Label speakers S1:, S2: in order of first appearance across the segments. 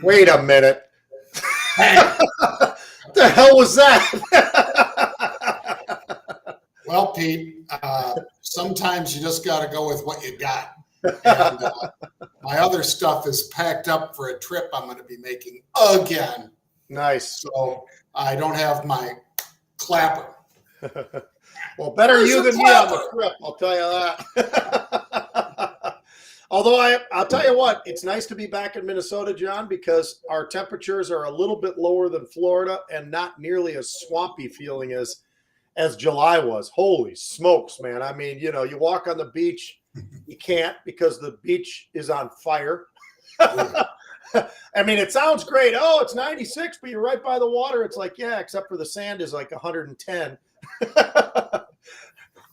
S1: Wait a minute. What the hell was that?
S2: Well, Pete, sometimes you just got to go with what you got. And my other stuff is packed up for a trip I'm going to be making again.
S1: Nice.
S2: So I don't have my clapper.
S1: Well, better you than me on the trip, I'll tell you that. Although I'll tell you what, it's nice to be back in Minnesota, John, because our temperatures are a little bit lower than Florida and not nearly as swampy feeling as July was. Holy smokes, man. I mean, you walk on the beach, you can't because the beach is on fire. I mean, it sounds great. Oh, it's 96, but you're right by the water. It's like, yeah, except for the sand is like 110.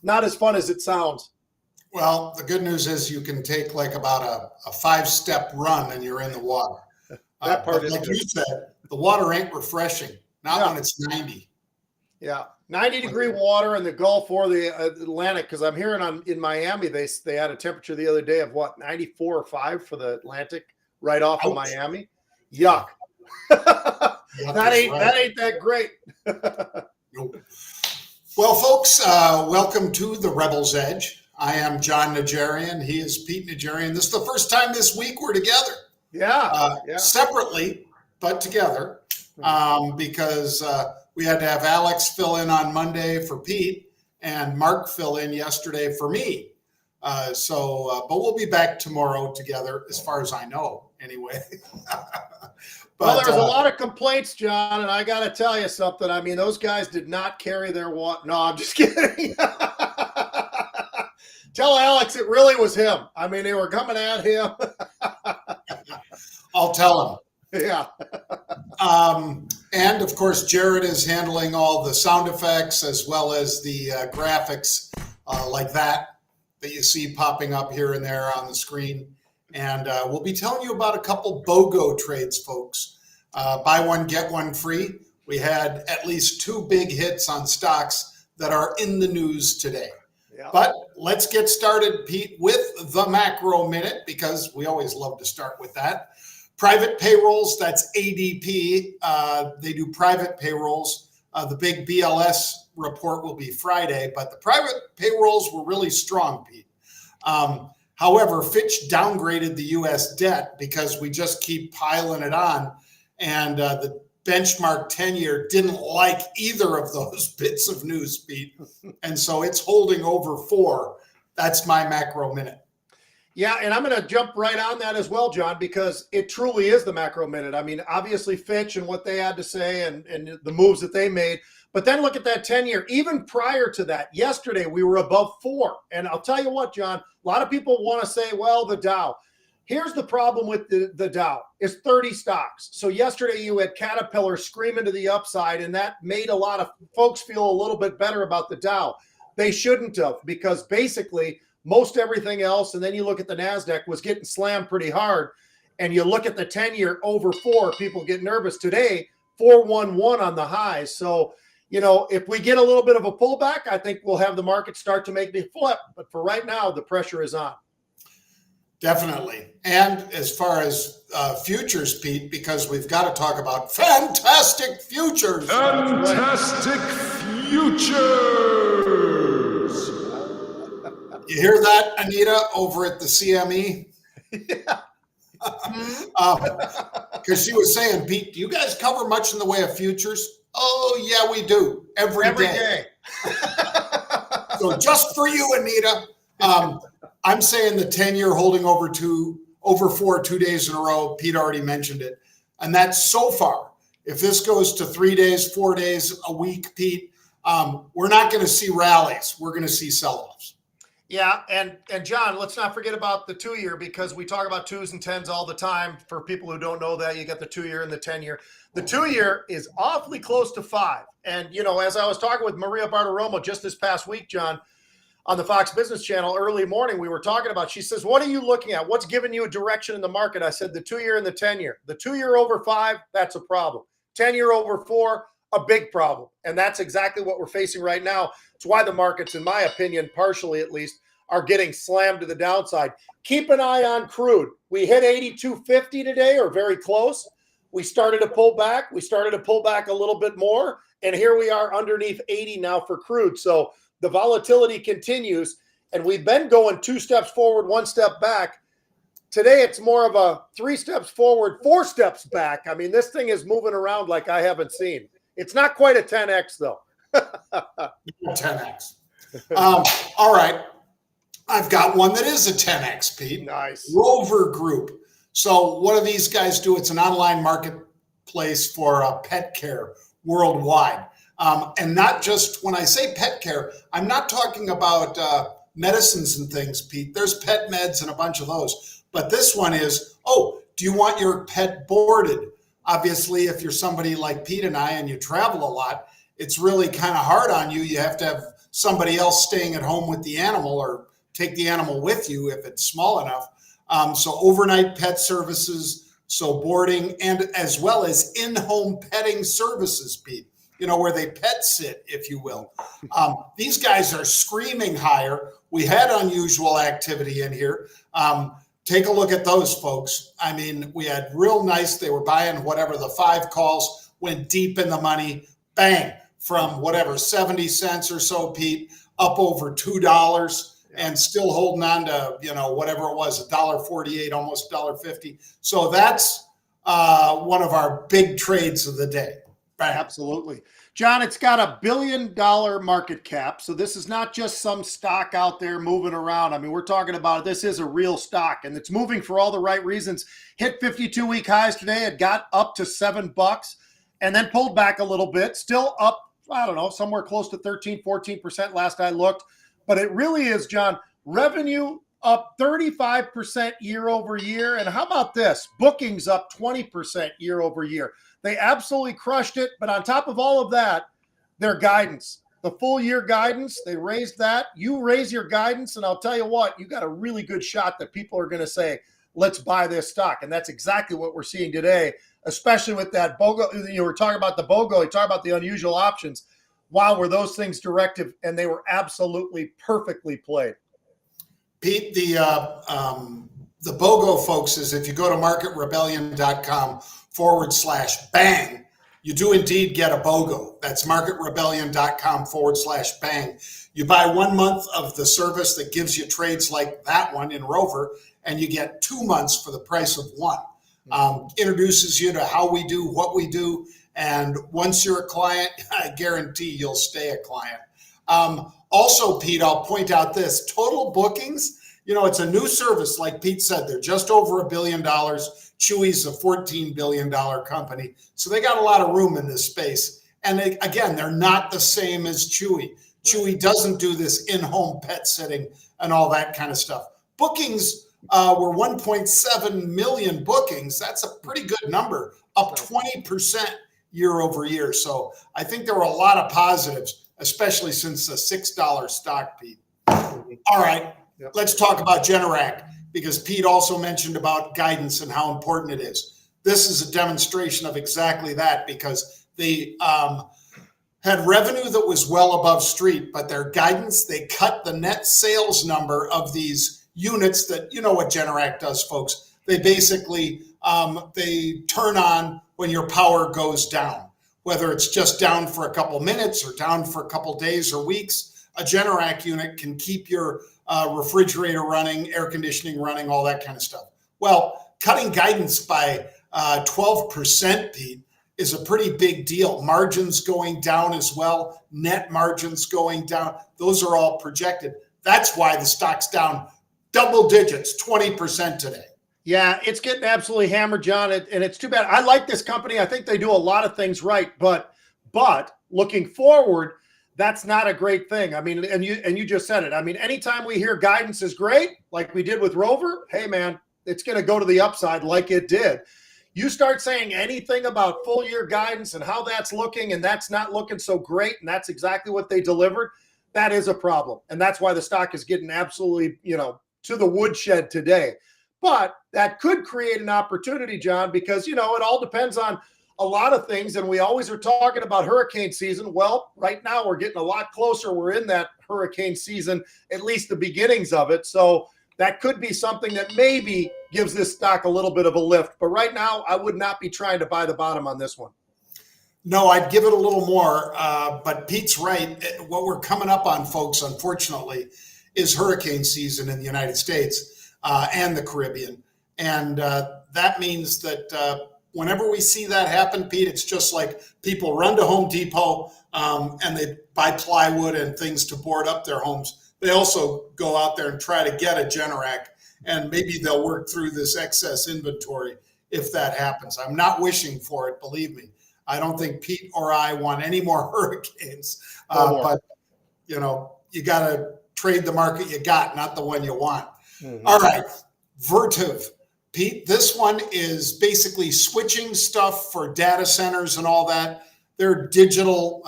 S1: Not as fun as it sounds.
S2: Well, the good news is you can take like about a 5-step run and you're in the water.
S1: That part is
S2: like
S1: good.
S2: you said, the water ain't refreshing, not when it's 90.
S1: Yeah, 90-degree water in the Gulf or the Atlantic, because I'm hearing in Miami they had a temperature the other day of what, 94 or 5 for the Atlantic right off of Miami. Yuck. That ain't that great.
S2: Nope. Well, folks, welcome to the Rebel's Edge. I am John Najarian. He is Pete Najarian. This is the first time this week we're together.
S1: Yeah.
S2: Separately, but together, because we had to have Alex fill in on Monday for Pete and Mark fill in yesterday for me. But we'll be back tomorrow together, as far as I know, anyway.
S1: Well, there was a lot of complaints, John, and I got to tell you something. I mean, those guys did not carry their water. No, I'm just kidding. Tell Alex it really was him. I mean, they were coming at him.
S2: I'll tell him.
S1: Yeah.
S2: And, of course, Jared is handling all the sound effects as well as the graphics like that you see popping up here and there on the screen. And we'll be telling you about a couple BOGO trades, folks. Buy one, get one free. We had at least 2 big hits on stocks that are in the news today. Yeah. But let's get started, Pete, with the macro minute, because we always love to start with that. Private payrolls, that's ADP. They do private payrolls. The big BLS report will be Friday, but the private payrolls were really strong, Pete. However, Fitch downgraded the U.S. debt because we just keep piling it on, and the benchmark 10-year didn't like either of those bits of news, Pete, and so it's holding over 4. That's my macro minute.
S1: Yeah, and I'm going to jump right on that as well, John, because it truly is the macro minute. I mean, obviously Fitch and what they had to say and the moves that they made. But then look at that 10-year. Even prior to that, yesterday we were above 4. And I'll tell you what, John, a lot of people want to say, well, the Dow. Here's the problem with the Dow. It's 30 stocks. So yesterday you had Caterpillar screaming to the upside, and that made a lot of folks feel a little bit better about the Dow. They shouldn't have, because basically most everything else, and then you look at the NASDAQ, was getting slammed pretty hard. And you look at the 10-year over 4, people get nervous. Today, 411 on the highs. So, if we get a little bit of a pullback, I think we'll have the market start to make the flip. But for right now, the pressure is on.
S2: Definitely. And as far as futures, Pete, because we've got to talk about fantastic futures.
S3: Fantastic futures.
S2: You hear that, Anita, over at the CME?
S1: Yeah.
S2: Because she was saying, Pete, do you guys cover much in the way of futures? Oh, yeah, we do. Every day. So just for you, Anita, I'm saying the 10-year holding over 4 2 days in a row. Pete already mentioned it. And that's so far. If this goes to 3 days, 4 days, a week, Pete, we're not going to see rallies. We're going to see sell-offs.
S1: Yeah, and John, let's not forget about the 2-year, because we talk about 2s and 10s all the time. For people who don't know that, you got the 2-year and the 10-year. The 2-year is awfully close to 5. And, as I was talking with Maria Bartiromo just this past week, John, on the Fox Business Channel early morning, we were talking about, she says, what are you looking at? What's giving you a direction in the market? I said, the 2-year and the 10-year. The 2-year over 5, that's a problem. 10-year over 4, a big problem. And that's exactly what we're facing right now. It's why the markets, in my opinion, partially at least, are getting slammed to the downside. Keep an eye on crude. We hit 82.50 today, or very close. We started to pull back. We started to pull back a little bit more. And here we are underneath 80 now for crude. So the volatility continues. And we've been going 2 steps forward, 1 step back. Today, it's more of a 3 steps forward, 4 steps back. I mean, this thing is moving around like I haven't seen. It's not quite a 10X, though.
S2: 10X. All right. I've got one that is a 10X, Pete.
S1: Nice.
S2: Rover Group. So what do these guys do? It's an online marketplace for pet care worldwide. And not just when I say pet care, I'm not talking about medicines and things, Pete. There's pet meds and a bunch of those. But this one is, do you want your pet boarded? Obviously, if you're somebody like Pete and I and you travel a lot, it's really kind of hard on you. You have to have somebody else staying at home with the animal or take the animal with you if it's small enough. So overnight pet services, so boarding, and as well as in-home petting services, Pete, where they pet sit, if you will. These guys are screaming higher. We had unusual activity in here. Take a look at those, folks. I mean, we had real nice, they were buying whatever, the 5 calls, went deep in the money, bang, from whatever, 70 cents or so, Pete, up over $2. And still holding on to, whatever it was, $1.48, almost $1.50. So that's one of our big trades of the day.
S1: Right. Absolutely. John, it's got $1 billion market cap. So this is not just some stock out there moving around. I mean, we're talking about this is a real stock, and it's moving for all the right reasons. Hit 52-week highs today. It got up to $7 and then pulled back a little bit. Still up, I don't know, somewhere close to 13, 14% last I looked. But it really is, John, revenue up 35% year over year. And how about this? Bookings up 20% year over year. They absolutely crushed it. But on top of all of that, their guidance, the full year guidance, they raised that. You raise your guidance, and I'll tell you what, you got a really good shot that people are going to say, let's buy this stock. And that's exactly what we're seeing today, especially with that BOGO. We're talking about the BOGO, you talk about the unusual options. Wow, were those things directive, and they were absolutely perfectly played.
S2: Pete, the BOGO, folks, is if you go to marketrebellion.com/bang, you do indeed get a BOGO. That's marketrebellion.com/bang. You buy 1 month of the service that gives you trades like that one in Rover, and you get 2 months for the price of one. Introduces you to how we do what we do. And once you're a client, I guarantee you'll stay a client. Also, Pete, I'll point out this. Total bookings, it's a new service. Like Pete said, they're just over $1 billion. Chewy's a $14 billion company. So they got a lot of room in this space. And they're not the same as Chewy. Chewy doesn't do this in-home pet sitting and all that kind of stuff. Bookings were 1.7 million bookings. That's a pretty good number, up 20% year over year. So I think there were a lot of positives, especially since the $6 stock, Pete. All right, let's talk about Generac, because Pete also mentioned about guidance and how important it is. This is a demonstration of exactly that, because they had revenue that was well above street, but their guidance, they cut the net sales number of these units that, what Generac does, folks. They basically, they turn on when your power goes down, whether it's just down for a couple minutes or down for a couple days or weeks. A Generac unit can keep your refrigerator running, air conditioning running, all that kind of stuff. Well, cutting guidance by 12%, Pete, is a pretty big deal. Margins going down as well, net margins going down. Those are all projected. That's why the stock's down double digits, 20% today.
S1: Yeah, it's getting absolutely hammered, John, and it's too bad. I like this company. I think they do a lot of things right, but looking forward, that's not a great thing. I mean, and you just said it. I mean, anytime we hear guidance is great, like we did with Rover, hey man, it's going to go to the upside like it did. You start saying anything about full year guidance and how that's looking, and that's not looking so great, and that's exactly what they delivered, that is a problem. And that's why the stock is getting absolutely, to the woodshed today. But that could create an opportunity, John, because, it all depends on a lot of things, and we always are talking about hurricane season. Well, right now we're getting a lot closer. We're in that hurricane season, at least the beginnings of it. So that could be something that maybe gives this stock a little bit of a lift. But right now, I would not be trying to buy the bottom on this one.
S2: No, I'd give it a little more, but Pete's right. What we're coming up on, folks, unfortunately, is hurricane season in the United States and the Caribbean. And that means that whenever we see that happen, Pete, it's just like people run to Home Depot and they buy plywood and things to board up their homes. They also go out there and try to get a Generac, and maybe they'll work through this excess inventory if that happens. I'm not wishing for it, believe me. I don't think Pete or I want any more hurricanes, but you know, you got to trade the market you got, not the one you want. Mm-hmm. All right, Vertiv. Pete, this one is basically switching stuff for data centers and all that. They're digital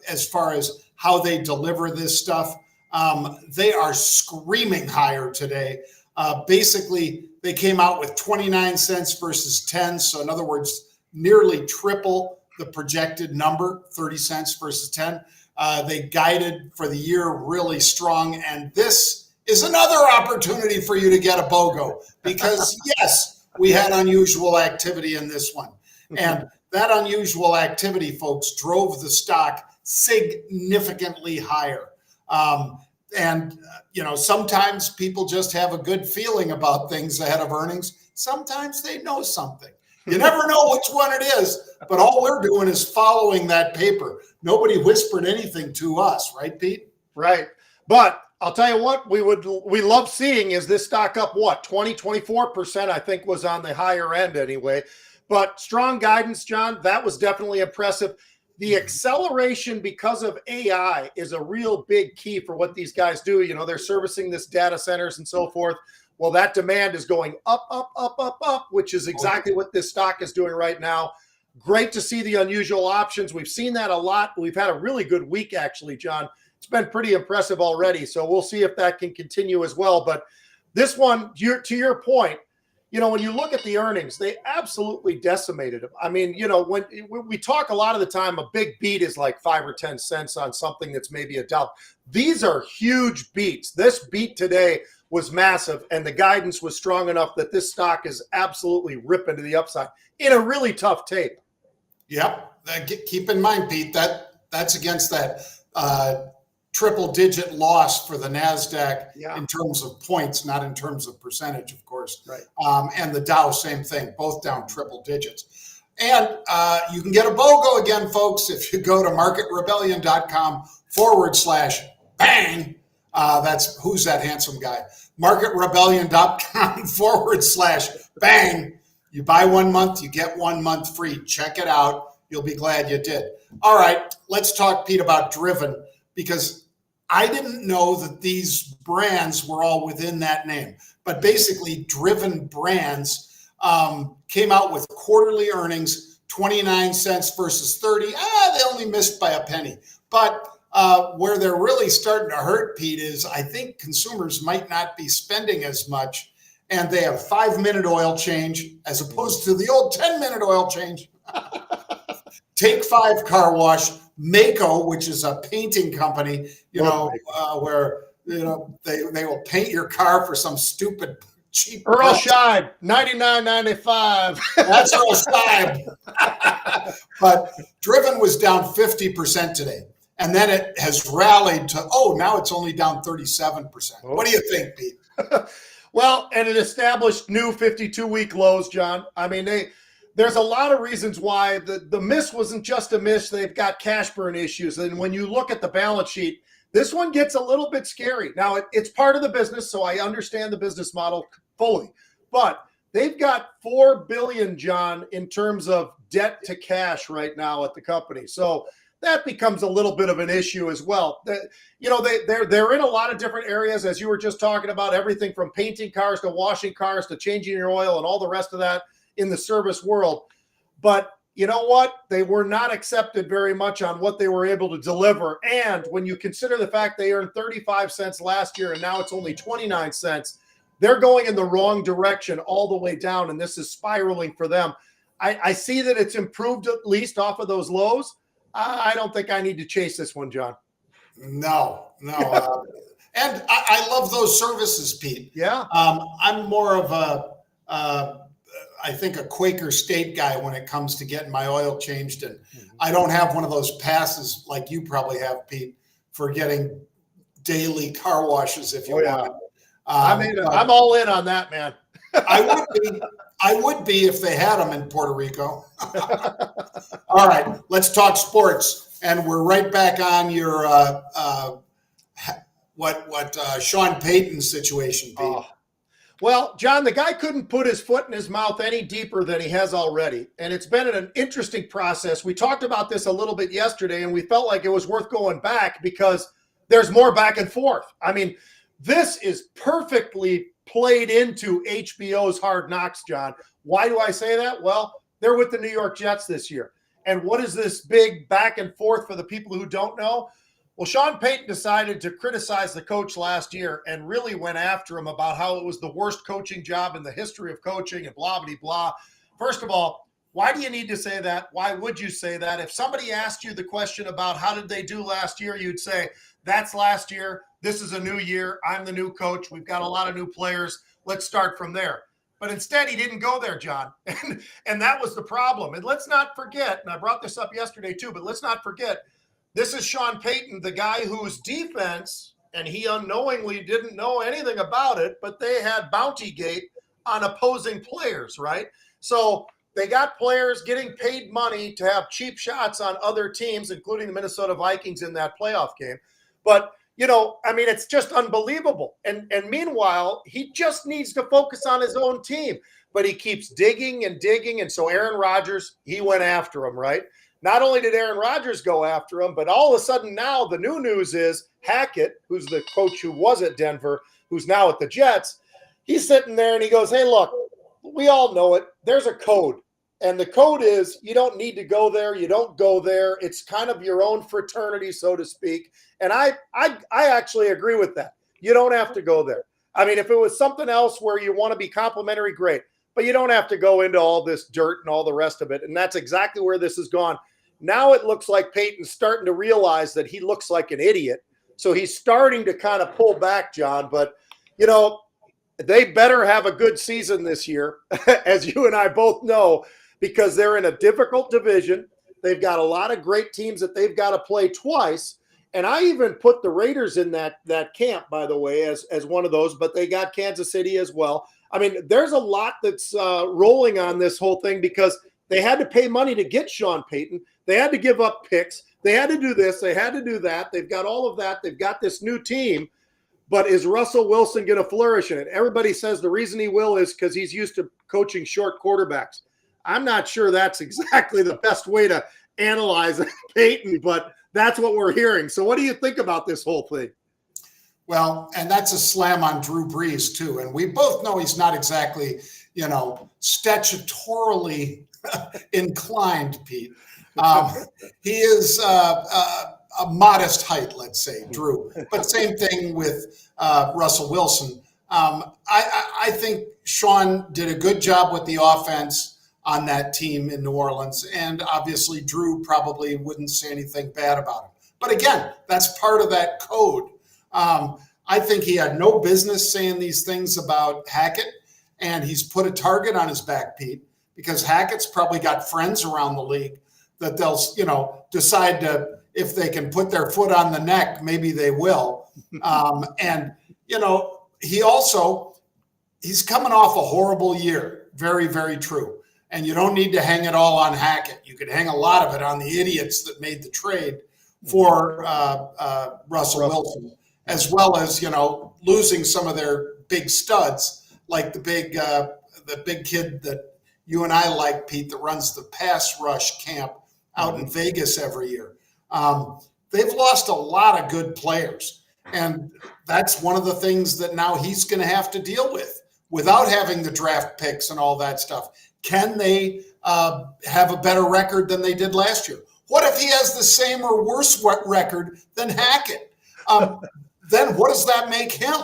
S2: as far as how they deliver this stuff. They are screaming higher today. Basically, they came out with 29 cents versus 10. So in other words, nearly triple the projected number, 30 cents versus 10. They guided for the year really strong. And this is another opportunity for you to get a BOGO because, yes, we had unusual activity in this one. And that unusual activity, folks, drove the stock significantly higher. You know, sometimes people just have a good feeling about things ahead of earnings. Sometimes they know something. You never know which one it is, but all we're doing is following that paper. Nobody whispered anything to us, right, Pete?
S1: Right. But I'll tell you what we love seeing is this stock up, 24%, I think was on the higher end anyway. But strong guidance, John, that was definitely impressive. The acceleration because of AI is a real big key for what these guys do. You know, they're servicing this data centers and so forth. Well, that demand is going up, up, up, up, up, which is exactly what this stock is doing right now. Great to see the unusual options. We've seen that a lot. We've had a really good week, actually, John. It's been pretty impressive already. So we'll see if that can continue as well. But this one, to your point, you know, when you look at the earnings, they absolutely decimated them. I mean, you know, when we talk a lot of the time, a big beat is like 5 or 10 cents on something that's maybe $1. These are huge beats. This beat today was massive, and the guidance was strong enough that this stock is absolutely ripping to the upside in a really tough tape.
S2: Yep. Keep in mind, Pete, that's against that triple-digit loss for the NASDAQ in terms of points, not in terms of percentage, of course.
S1: Right.
S2: And the Dow, same thing, both down triple digits. And you can get a BOGO again, folks, if you go to marketrebellion.com/bang. That's who's that handsome guy? marketrebellion.com/bang. You buy 1 month, you get 1 month free. Check it out. You'll be glad you did. All right, let's talk, Pete, about Driven, because I didn't know that these brands were all within that name. But basically, Driven Brands came out with quarterly earnings, 29 cents versus 30. They only missed by a penny. But where they're really starting to hurt, Pete, is I think consumers might not be spending as much, and they have 5-minute oil change as opposed to the old 10-minute oil change. Take 5 car wash, Mako, which is a painting company, where they will paint your car for some stupid cheap.
S1: Earl Scheib, $99.95.
S2: That's Earl Scheib. But Driven was down 50% today. And then it has rallied to, now it's only down 37%. What do you think, Pete?
S1: Well, and it established new 52-week lows, John. I mean, there's a lot of reasons why the miss wasn't just a miss. They've got cash burn issues. And when you look at the balance sheet, this one gets a little bit scary. Now, it's part of the business, so I understand the business model fully. But they've got $4 billion, John, in terms of debt to cash right now at the company. So that becomes a little bit of an issue as well. They're in a lot of different areas, as you were just talking about, everything from painting cars to washing cars to changing your oil and all the rest of that in the service world. But you know what? They were not accepted very much on what they were able to deliver. And when you consider the fact they earned 35 cents last year and now it's only 29 cents, they're going in the wrong direction all the way down, and this is spiraling for them. I see that it's improved at least off of those lows. I don't think I need to chase this one, John.
S2: No. And I love those services, Pete.
S1: Yeah.
S2: I'm more of I think a Quaker State guy when it comes to getting my oil changed. And I don't have one of those passes like you probably have, Pete, for getting daily car washes if you want.
S1: I'm all in on that, man.
S2: I would be if they had them in Puerto Rico. All right, let's talk sports. And we're right back on your Sean Payton situation, Pete.
S1: Oh. Well, John, the guy couldn't put his foot in his mouth any deeper than he has already. And it's been an interesting process. We talked about this a little bit yesterday, and we felt like it was worth going back because there's more back and forth. I mean, this is perfectly played into HBO's Hard Knocks, John. Why do I say that? Well, they're with the New York Jets this year. And what is this big back and forth for the people who don't know? Well, Sean Payton decided to criticize the coach last year and really went after him about how it was the worst coaching job in the history of coaching and blah, blah, blah. First of all, why do you need to say that? Why would you say that? If somebody asked you the question about how did they do last year, you'd say, that's last year. This is a new year. I'm the new coach. We've got a lot of new players. Let's start from there. But instead, he didn't go there, John. And that was the problem. And let's not forget, and I brought this up yesterday too, but let's not forget, this is Sean Payton, the guy whose defense, and he unknowingly didn't know anything about it, but they had Bounty Gate on opposing players, right? So they got players getting paid money to have cheap shots on other teams, including the Minnesota Vikings in that playoff game. But, you know, I mean, it's just unbelievable. And meanwhile, he just needs to focus on his own team. But he keeps digging and digging. And so Aaron Rodgers, he went after him, right? Not only did Aaron Rodgers go after him, but all of a sudden now the new news is Hackett, who's the coach who was at Denver, who's now at the Jets, he's sitting there and he goes, hey, look, we all know it. There's a code. And the code is you don't need to go there. You don't go there. It's kind of your own fraternity, so to speak. And I actually agree with that. You don't have to go there. I mean, if it was something else where you want to be complimentary, great. But you don't have to go into all this dirt and all the rest of it. And that's exactly where this has gone. Now it looks like Peyton's starting to realize that he looks like an idiot. So he's starting to kind of pull back, John. But, you know, they better have a good season this year, as you and I both know, because they're in a difficult division. They've got a lot of great teams that they've got to play twice. And I even put the Raiders in that camp, by the way, as one of those. But they got Kansas City as well. I mean, there's a lot that's rolling on this whole thing because they had to pay money to get Sean Payton. They had to give up picks. They had to do this. They had to do that. They've got all of that. They've got this new team. But is Russell Wilson going to flourish in it? Everybody says the reason he will is because he's used to coaching short quarterbacks. I'm not sure that's exactly the best way to analyze Payton, but that's what we're hearing. So what do you think about this whole thing?
S2: Well, and that's a slam on Drew Brees, too. And we both know he's not exactly, you know, statutorily inclined, Pete. He is a modest height, let's say, Drew. But same thing with Russell Wilson. I think Sean did a good job with the offense on that team in New Orleans. And obviously, Drew probably wouldn't say anything bad about him. But again, that's part of that code. I think he had no business saying these things about Hackett. And he's put a target on his back, Pete, because Hackett's probably got friends around the league that they'll, you know, decide to, if they can put their foot on the neck, maybe they will. And, you know, he's coming off a horrible year. Very, very true. And you don't need to hang it all on Hackett. You could hang a lot of it on the idiots that made the trade for Russell Wilson, as well as, you know, losing some of their big studs, like the big kid that you and I like, Pete, that runs the pass rush camp out in Vegas every year. They've lost a lot of good players. And that's one of the things that now he's going to have to deal with without having the draft picks and all that stuff. Can they have a better record than they did last year? What if he has the same or worse record than Hackett? Then what does that make him?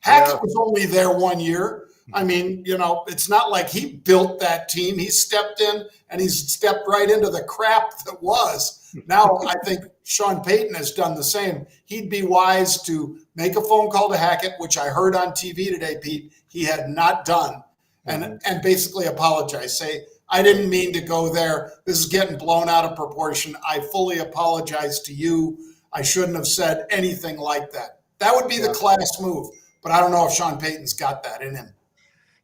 S2: Hackett was only there 1 year. I mean, it's not like he built that team. He stepped in and he's stepped right into the crap that was. Now, I think Sean Payton has done the same. He'd be wise to make a phone call to Hackett, which I heard on TV today, Pete, he had not done, and basically apologize. Say, I didn't mean to go there. This is getting blown out of proportion. I fully apologize to you. I shouldn't have said anything like that. That would be the class move. But I don't know if Sean Payton's got that in him.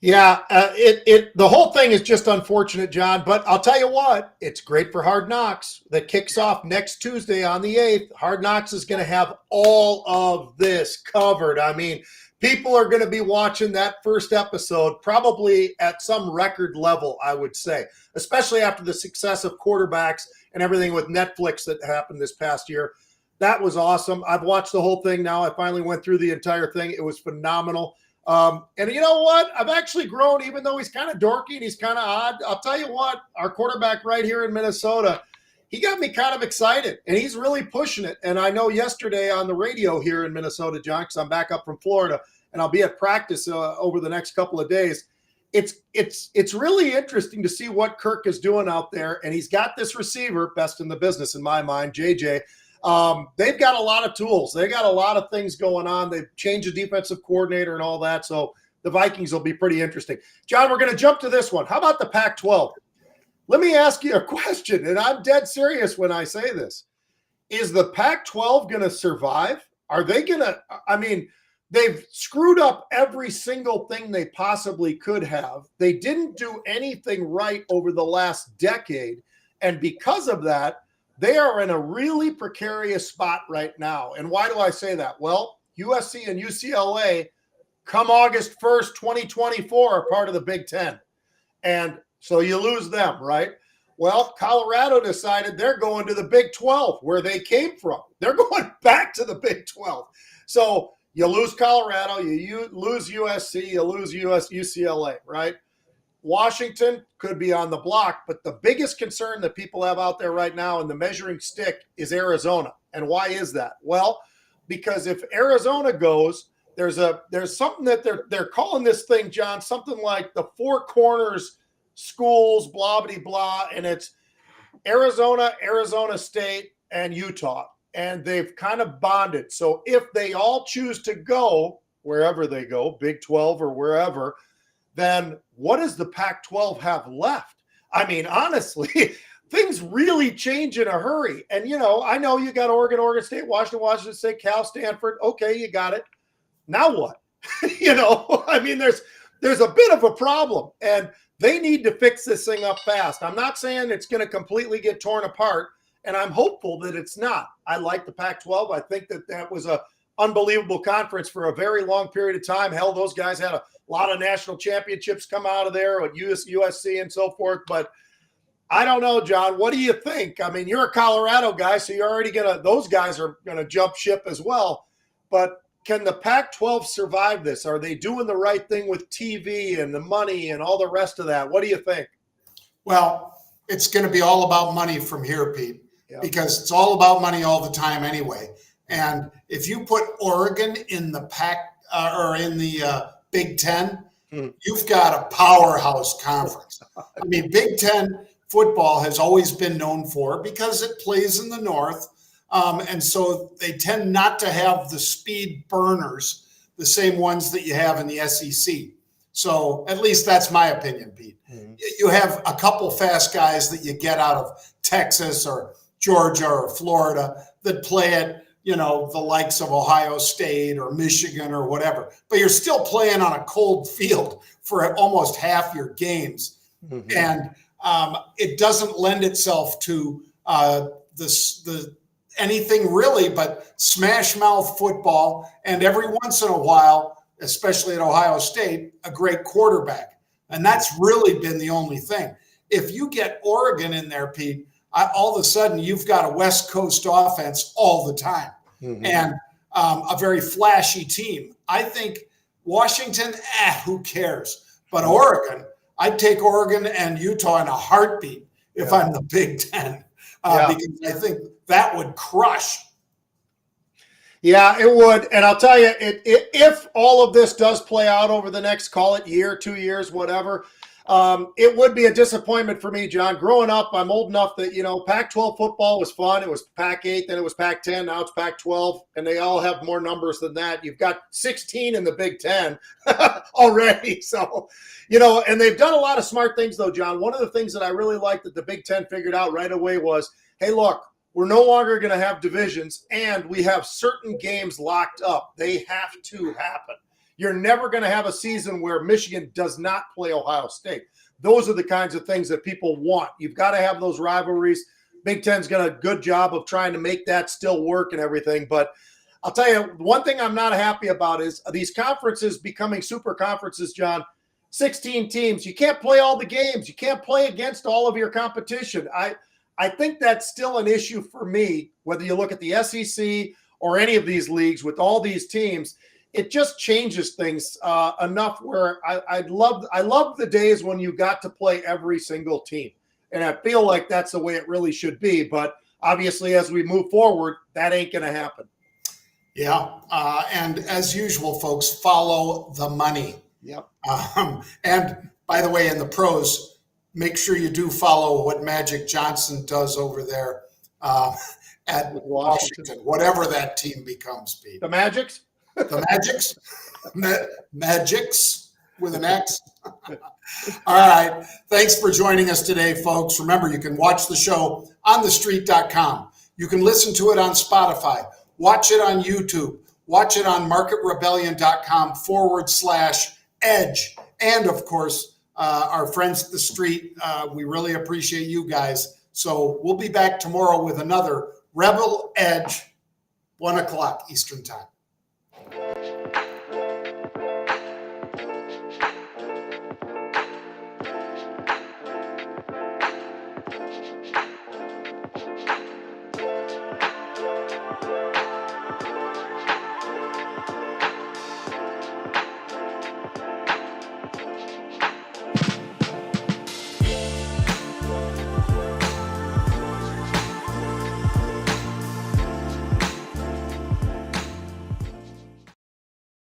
S1: Yeah, the whole thing is just unfortunate, John. But I'll tell you what, it's great for Hard Knocks that kicks off next Tuesday on the 8th. Hard Knocks is going to have all of this covered. I mean, people are going to be watching that first episode probably at some record level, I would say, especially after the success of quarterbacks and everything with Netflix that happened this past year. That was awesome. I've watched the whole thing now. I finally went through the entire thing. It was phenomenal. And you know what? I've actually grown, even though he's kind of dorky and he's kind of odd. I'll tell you what, our quarterback right here in Minnesota, he got me kind of excited, and he's really pushing it. And I know yesterday on the radio here in Minnesota, John, because I'm back up from Florida, and I'll be at practice over the next couple of days. It's really interesting to see what Kirk is doing out there, and he's got this receiver, best in the business in my mind, JJ. They've got a lot of tools. They got a lot of things going on. They've changed the defensive coordinator and all that. So the Vikings will be pretty interesting. John, we're going to jump to this one. How about the Pac-12? Let me ask you a question, and I'm dead serious when I say this. Is the Pac-12 going to survive? Are they going to – I mean, they've screwed up every single thing they possibly could have. They didn't do anything right over the last decade, and because of that, they are in a really precarious spot right now. And why do I say that? Well, USC and UCLA, come August 1st, 2024, are part of the Big Ten. And so you lose them, right? Well, Colorado decided they're going to the Big 12, where they came from. They're going back to the Big 12. So you lose Colorado, you lose USC, you lose UCLA, right? Washington could be on the block, but the biggest concern that people have out there right now in the measuring stick is Arizona. And why is that? Well, because if Arizona goes, there's something that they're calling this thing, John, something like the Four Corners schools, blah, blah, blah, and it's Arizona, Arizona State, and Utah. And they've kind of bonded. So if they all choose to go, wherever they go, Big 12 or wherever, then what does the Pac-12 have left? I mean, honestly, things really change in a hurry. And, I know you got Oregon, Oregon State, Washington State, Cal, Stanford. Okay, you got it. Now what? I mean, there's a bit of a problem, and they need to fix this thing up fast. I'm not saying it's going to completely get torn apart, and I'm hopeful that it's not. I like the Pac-12. I think that was a unbelievable conference for a very long period of time. Hell, those guys had a lot of national championships come out of there with USC and so forth. But I don't know, John. What do you think? I mean, you're a Colorado guy, so you're already those guys are going to jump ship as well. But can the Pac-12 survive this? Are they doing the right thing with TV and the money and all the rest of that? What do you think?
S2: Well, it's going to be all about money from here, Pete, because it's all about money all the time anyway. And if you put Oregon in the or in the Big Ten, you've got a powerhouse conference. I mean, Big Ten football has always been known for, because it plays in the North. And so they tend not to have the speed burners, the same ones that you have in the SEC. So at least that's my opinion, Pete. You have a couple fast guys that you get out of Texas or Georgia or Florida that play at, the likes of Ohio State or Michigan or whatever. But you're still playing on a cold field for almost half your games. And it doesn't lend itself to anything really but smash mouth football, and every once in a while, especially at Ohio State, a great quarterback. And that's really been the only thing. If you get Oregon in there, Pete, all of a sudden you've got a West Coast offense all the time, and a very flashy team. I think Washington, who cares? But Oregon, I'd take Oregon and Utah in a heartbeat if I'm the Big Ten, because I think that would crush.
S1: Yeah, it would. And I'll tell you, if all of this does play out over the next, call it year, 2 years, whatever, it would be a disappointment for me, John. Growing up, I'm old enough that, Pac-12 football was fun. It was Pac-8, then it was Pac-10, now it's Pac-12, and they all have more numbers than that. You've got 16 in the Big Ten already. So, and they've done a lot of smart things, though, John. One of the things that I really liked that the Big Ten figured out right away was, hey, look, we're no longer going to have divisions, and we have certain games locked up. They have to happen. You're never going to have a season where Michigan does not play Ohio State. Those are the kinds of things that people want. You've got to have those rivalries. Big Ten's done a good job of trying to make that still work and everything. But I'll tell you, one thing I'm not happy about is these conferences becoming super conferences, John. 16 teams. You can't play all the games. You can't play against all of your competition. I think that's still an issue for me, whether you look at the SEC or any of these leagues with all these teams. It just changes things enough where I love the days when you got to play every single team. And I feel like that's the way it really should be. But obviously, as we move forward, that ain't going to happen.
S2: Yeah. And as usual, folks, follow the money.
S1: Yep.
S2: And by the way, in the pros, make sure you do follow what Magic Johnson does over there at Washington, whatever that team becomes, Pete.
S1: The Magics?
S2: The Magics? Magics with an X. All right. Thanks for joining us today, folks. Remember, you can watch the show on thestreet.com. You can listen to it on Spotify. Watch it on YouTube. Watch it on marketrebellion.com/edge. And, of course, our friends at the street, we really appreciate you guys. So we'll be back tomorrow with another Rebel Edge, 1 o'clock Eastern time.